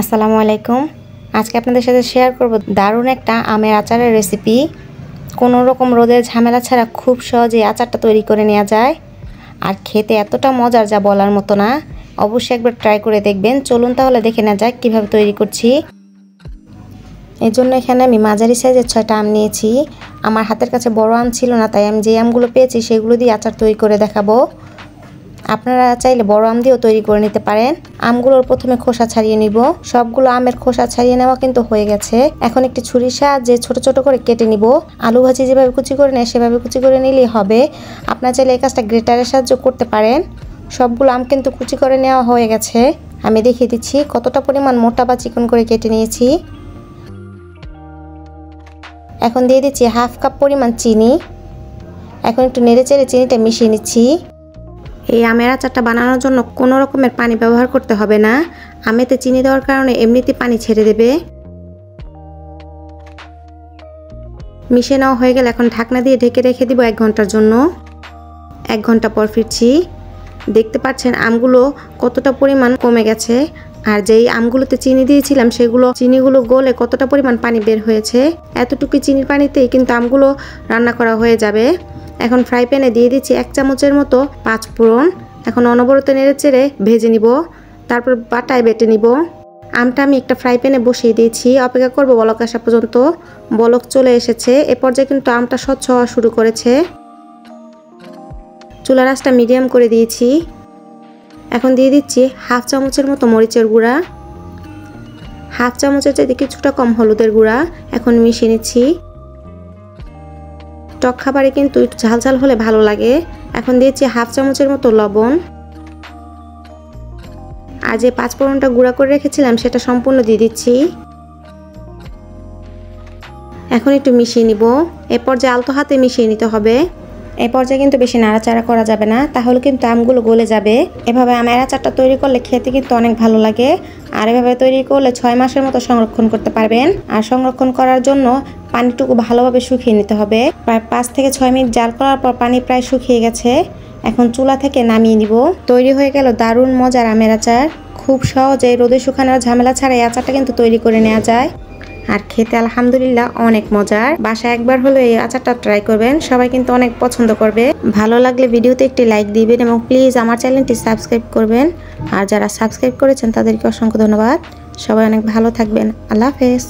আসসালামু আলাইকুম। আজকে আপনাদের সাথে শেয়ার করব দারুণ একটা আমের আচারের রেসিপি। কোনো রকম রোদের ঝামেলা ছাড়া খুব সহজে আচারটা তৈরি করে নেওয়া যায়, আর খেতে এতটা মজার যা বলার মতো না। অবশ্যই একবার ট্রাই করে দেখবেন। চলুন তাহলে দেখে নেওয়া যাক কীভাবে তৈরি করছি। এর জন্য এখানে আমি মাঝারি সাইজের 6টা আম নিয়েছি। আমার হাতের কাছে বড় আম ছিল না, তাই আমি যে আমগুলো পেয়েছি সেগুলো দিয়ে আচার তৈরি করে দেখাবো। আপনারা চাইলে বড় আম দিয়েও তৈরি করে নিতে পারেন। আমগুলোর প্রথমে খোসা ছাড়িয়ে নিব। সবগুলো আমের খোসা ছাড়িয়ে নেওয়া কিন্তু হয়ে গেছে। এখন একটি ছুরির সাহায্যে ছোট ছোট করে কেটে নিব। আলু ভাজি যেভাবে কুচি করে নেয় সেভাবে কুচি করে নিলেই হবে। আপনারা চাইলে এই কাজটা গ্রেটারের সাহায্যে করতে পারেন। সবগুলো আম কিন্তু কুচি করে নেওয়া হয়ে গেছে। আমি দেখিয়ে দিচ্ছি কতটা পরিমাণ মোটা বা চিকন করে কেটে নিয়েছি। এখন দিয়ে দিচ্ছি হাফ কাপ পরিমাণ চিনি। এখন একটু নেড়ে চেড়ে চিনিটা মিশিয়ে নিচ্ছি। এই আমের আচারটা বানানোর জন্য কোনো রকমের পানি ব্যবহার করতে হবে না। আমেতে চিনি দেওয়ার কারণে এমনিতে পানি ছেড়ে দেবে। মিশিয়ে নেওয়া হয়ে গেলে এখন ঢাকনা দিয়ে ঢেকে রেখে দিব 1 ঘন্টার জন্য। 1 ঘন্টা পর ফিরছি। দেখতে পাচ্ছেন আমগুলো কতটা পরিমাণ কমে গেছে, আর যেই আমগুলোতে চিনি দিয়েছিলাম সেগুলো চিনিগুলো গলে কতটা পরিমাণ পানি বের হয়েছে। এতটুকু চিনির পানিতেই কিন্তু আমগুলো রান্না করা হয়ে যাবে। এখন ফ্রাই প্যানে দিয়ে দিচ্ছি 1 চামচের মতো 5 ফোড়ন। এখন অনবরত নেড়ে চেড়ে ভেজে নিব, তারপর বাটায় বেটে নিব। আমটা আমি একটা ফ্রাই প্যানে বসিয়ে দিয়েছি, অপেক্ষা করব বলক আসা পর্যন্ত। বলক চলে এসেছে। এ পর্যায়ে কিন্তু আমটা স্বচ্ছ হওয়া শুরু করেছে। চুলার আঁচটা মিডিয়াম করে দিয়েছি। এখন দিয়ে দিচ্ছি হাফ চামচের মতো মরিচের গুঁড়া, হাফ চামচের চাইতে কিছুটা কম হলুদের গুঁড়া। এখন মিশিয়ে নিচ্ছি। টক খাবারে কিন্তু একটু ঝাল ঝাল হলে ভালো লাগে। এখন দিয়েছি হাফ চামচের মতো লবণ, আর যে 5 ফোড়নটা গুঁড়া করে রেখেছিলাম সেটা সম্পূর্ণ দিয়ে দিচ্ছি। এখন একটু মিশিয়ে নিব। এরপর যে আলতো হাতে মিশিয়ে নিতে হবে। এই পর্যায়ে কিন্তু বেশি নাড়াচাড়া করা যাবে না, তাহলে কিন্তু আমগুলো গলে যাবে। এভাবে আমের আচারটা তৈরি করলে খেতে কিন্তু অনেক ভালো লাগে। আর এভাবে তৈরি করলে 6 মাসের মতো সংরক্ষণ করতে পারবেন। আর সংরক্ষণ করার জন্য পানিটুকু ভালোভাবে শুকিয়ে নিতে হবে। প্রায় 5 থেকে 6 মিনিট জাল করার পর পানি প্রায় শুকিয়ে গেছে। এখন চুলা থেকে নামিয়ে নিব। তৈরি হয়ে গেল দারুণ মজার আমের আচার। খুব সহজে রোদে শুকানোর ঝামেলা ছাড়া এই আচারটা কিন্তু তৈরি করে নেওয়া যায়, আর খেতে আলহামদুলিল্লাহ অনেক মজার। বাসায় একবার হলো এই আচারটা ট্রাই করবেন, সবাই কিন্তু অনেক পছন্দ করবে। ভালো লাগলে ভিডিওতে একটি লাইক দিবেন এবং প্লিজ আমার চ্যানেলটি সাবস্ক্রাইব করবেন। আর যারা সাবস্ক্রাইব করেছেন তাদেরকে অসংখ্য ধন্যবাদ। সবাই অনেক ভালো থাকবেন। আল্লাহ হাফেজ।